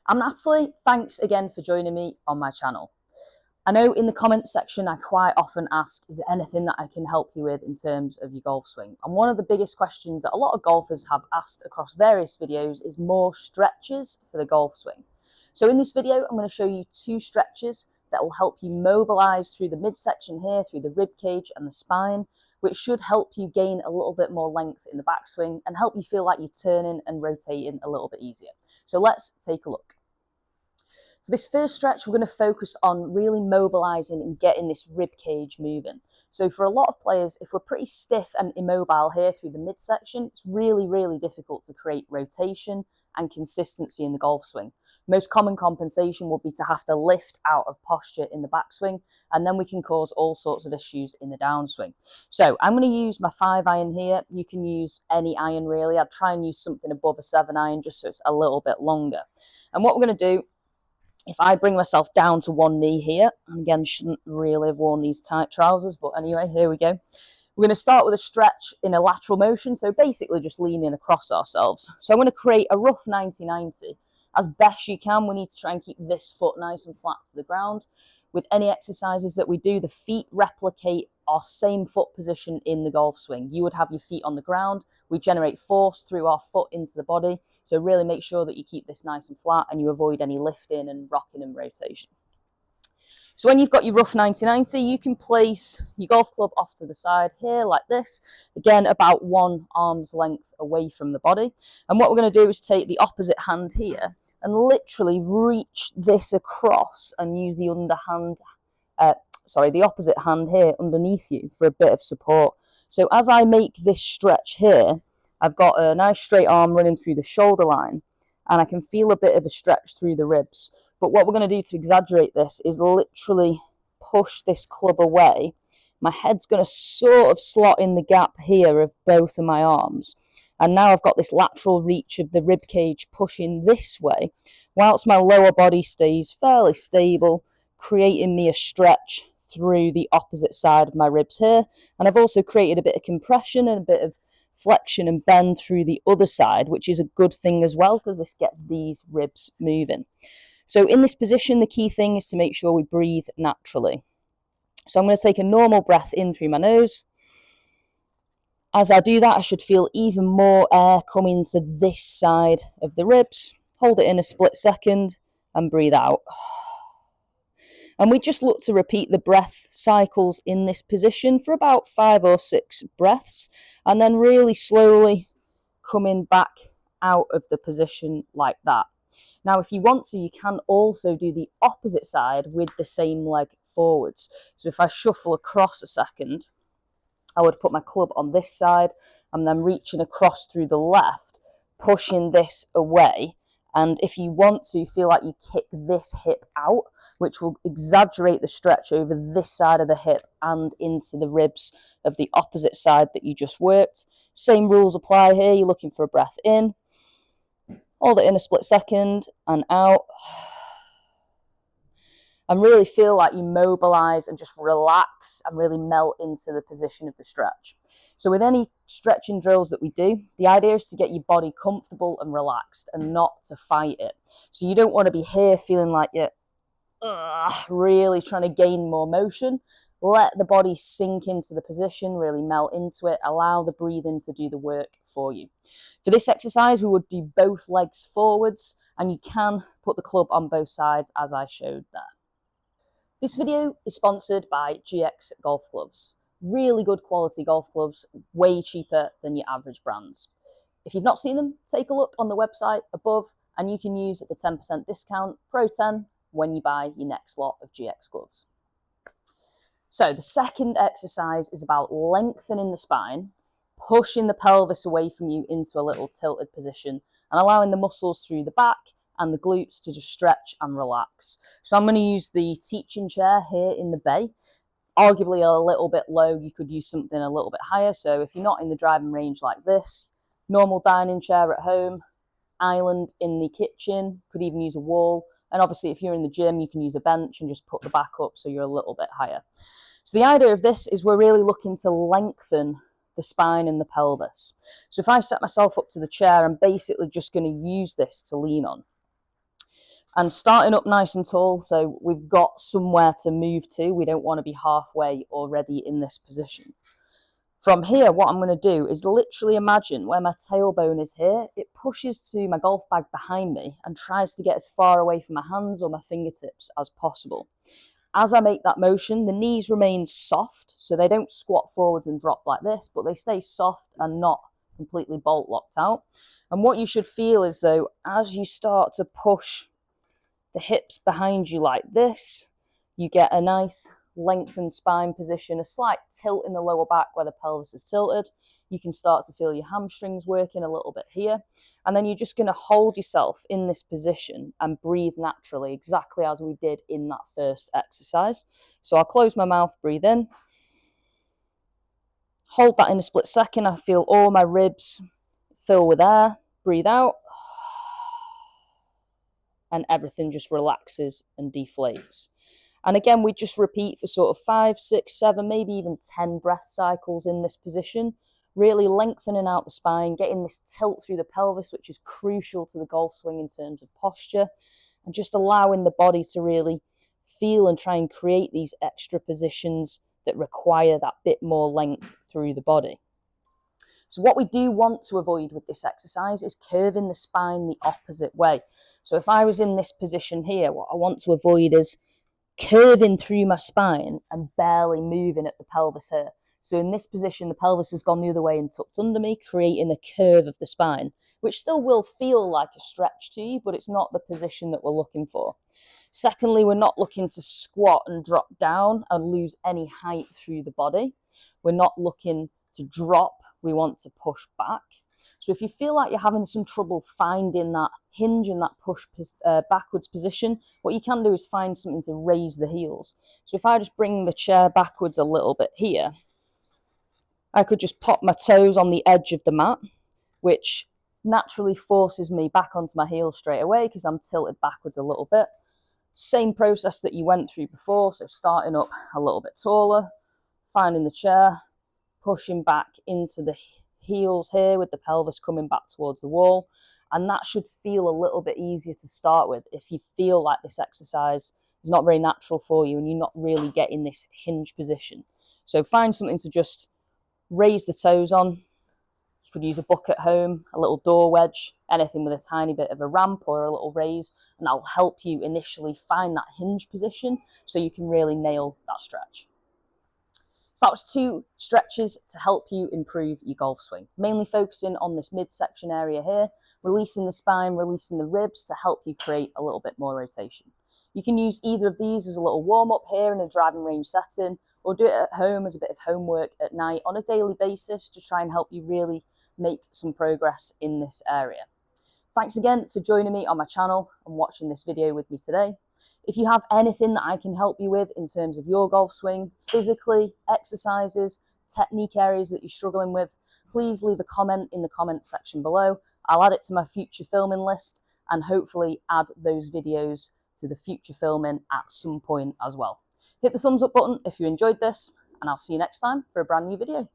I'm Natalie, thanks again for joining me on my channel. I know in the comments section I quite often ask, is there anything that I can help you with in terms of your golf swing? And one of the biggest questions that a lot of golfers have asked across various videos is more stretches for the golf swing. So in this video, I'm going to show you 2 stretches that will help you mobilise through the midsection here, through the rib cage and the spine, which should help you gain a little bit more length in the backswing and help you feel like you're turning and rotating a little bit easier. So let's take a look. For this first stretch, we're going to focus on really mobilising and getting this rib cage moving. So for a lot of players, if we're pretty stiff and immobile here through the midsection, it's really difficult to create rotation and consistency in the golf swing. Most common compensation would be to have to lift out of posture in the backswing, and then we can cause all sorts of issues in the downswing. So I'm going to use my 5-iron here. You can use any iron really. I'd try and use something above a 7-iron just so it's a little bit longer. And what we're going to do, if I bring myself down to one knee here, and again, shouldn't really have worn these tight trousers, but anyway, here we go. We're going to start with a stretch in a lateral motion, so basically just leaning across ourselves. So I'm going to create a rough 90-90. As best you can, we need to try and keep this foot nice and flat to the ground. With any exercises that we do, the feet replicate our same foot position in the golf swing. You would have your feet on the ground. We generate force through our foot into the body. So really make sure that you keep this nice and flat and you avoid any lifting and rocking and rotation. So when you've got your rough 90-90, you can place your golf club off to the side here like this. Again, about 1 arm's length away from the body. And what we're going to do is take the opposite hand here and literally reach this across and use the underhand, the opposite hand here underneath you for a bit of support. So as I make this stretch here, I've got a nice straight arm running through the shoulder line and I can feel a bit of a stretch through the ribs. But what we're going to do to exaggerate this is literally push this club away. My head's going to sort of slot in the gap here of both of my arms. And now I've got this lateral reach of the rib cage pushing this way, whilst my lower body stays fairly stable, creating me a stretch through the opposite side of my ribs here. And I've also created a bit of compression and a bit of flexion and bend through the other side, which is a good thing as well, because this gets these ribs moving. So in this position, the key thing is to make sure we breathe naturally. So I'm going to take a normal breath in through my nose. As I do that, I should feel even more air coming to this side of the ribs. Hold it in a split second and breathe out. And we just look to repeat the breath cycles in this position for about 5 or 6 breaths, and then really slowly coming back out of the position like that. Now, if you want to, you can also do the opposite side with the same leg forwards. So if I shuffle across a second, I would put my club on this side and then reaching across through the left, pushing this away. And if you want to, feel like you kick this hip out, which will exaggerate the stretch over this side of the hip and into the ribs of the opposite side that you just worked. Same rules apply here. You're looking for a breath in. Hold it in a split second and out. And really feel like you mobilise and just relax and really melt into the position of the stretch. So with any stretching drills that we do, the idea is to get your body comfortable and relaxed and not to fight it. So you don't want to be here feeling like you're really trying to gain more motion. Let the body sink into the position, really melt into it. Allow the breathing to do the work for you. For this exercise, we would do both legs forwards, and you can put the club on both sides as I showed there. This video is sponsored by GX golf clubs. Really good quality golf clubs, way cheaper than your average brands. If you've not seen them, take a look on the website above and you can use the 10% discount, Pro10, when you buy your next lot of GX gloves. So the second exercise is about lengthening the spine, pushing the pelvis away from you into a little tilted position and allowing the muscles through the back and the glutes to just stretch and relax. So I'm going to use the teaching chair here in the bay. Arguably a little bit low, you could use something a little bit higher. So if you're not in the driving range like this, normal dining chair at home, island in the kitchen, could even use a wall. And obviously if you're in the gym, you can use a bench and just put the back up so you're a little bit higher. So the idea of this is we're really looking to lengthen the spine and the pelvis. So if I set myself up to the chair, I'm basically just going to use this to lean on. And starting up nice and tall, so we've got somewhere to move to. We don't want to be halfway already in this position. From here, what I'm going to do is literally imagine where my tailbone is here, it pushes to my golf bag behind me and tries to get as far away from my hands or my fingertips as possible. As I make that motion, the knees remain soft, so they don't squat forwards and drop like this, but they stay soft and not completely bolt locked out. And what you should feel is though, as you start to push the hips behind you like this, you get a nice lengthened spine position, a slight tilt in the lower back where the pelvis is tilted. You can start to feel your hamstrings working a little bit here. And then you're just going to hold yourself in this position and breathe naturally, exactly as we did in that first exercise. So I'll close my mouth, breathe in. Hold that in a split second. I feel all my ribs fill with air. Breathe out. And everything just relaxes and deflates. And again, we just repeat for sort of 5, 6, 7, maybe even 10 breath cycles in this position, really lengthening out the spine, getting this tilt through the pelvis, which is crucial to the golf swing in terms of posture, and just allowing the body to really feel and try and create these extra positions that require that bit more length through the body. So what we do want to avoid with this exercise is curving the spine the opposite way. So if I was in this position here, what I want to avoid is curving through my spine and barely moving at the pelvis here. So in this position, the pelvis has gone the other way and tucked under me, creating a curve of the spine, which still will feel like a stretch to you, but it's not the position that we're looking for. Secondly, we're not looking to squat and drop down and lose any height through the body. We're not looking to drop, we want to push back. So if you feel like you're having some trouble finding that hinge and that push backwards position, what you can do is find something to raise the heels. So if I just bring the chair backwards a little bit here, I could just pop my toes on the edge of the mat, which naturally forces me back onto my heels straight away because I'm tilted backwards a little bit. Same process that you went through before, so starting up a little bit taller, finding the chair, pushing back into the heels here with the pelvis coming back towards the wall. And that should feel a little bit easier to start with if you feel like this exercise is not very natural for you and you're not really getting this hinge position. So find something to just raise the toes on. You could use a book at home, a little door wedge, anything with a tiny bit of a ramp or a little raise, and that'll help you initially find that hinge position so you can really nail that stretch. So that was 2 stretches to help you improve your golf swing, mainly focusing on this midsection area here, releasing the spine, releasing the ribs to help you create a little bit more rotation. You can use either of these as a little warm-up here in a driving range setting, or do it at home as a bit of homework at night on a daily basis to try and help you really make some progress in this area. Thanks again for joining me on my channel and watching this video with me today. If you have anything that I can help you with in terms of your golf swing, physically, exercises, technique areas that you're struggling with, please leave a comment in the comments section below. I'll add it to my future filming list and hopefully add those videos to the future filming at some point as well. Hit the thumbs up button if you enjoyed this, and I'll see you next time for a brand new video.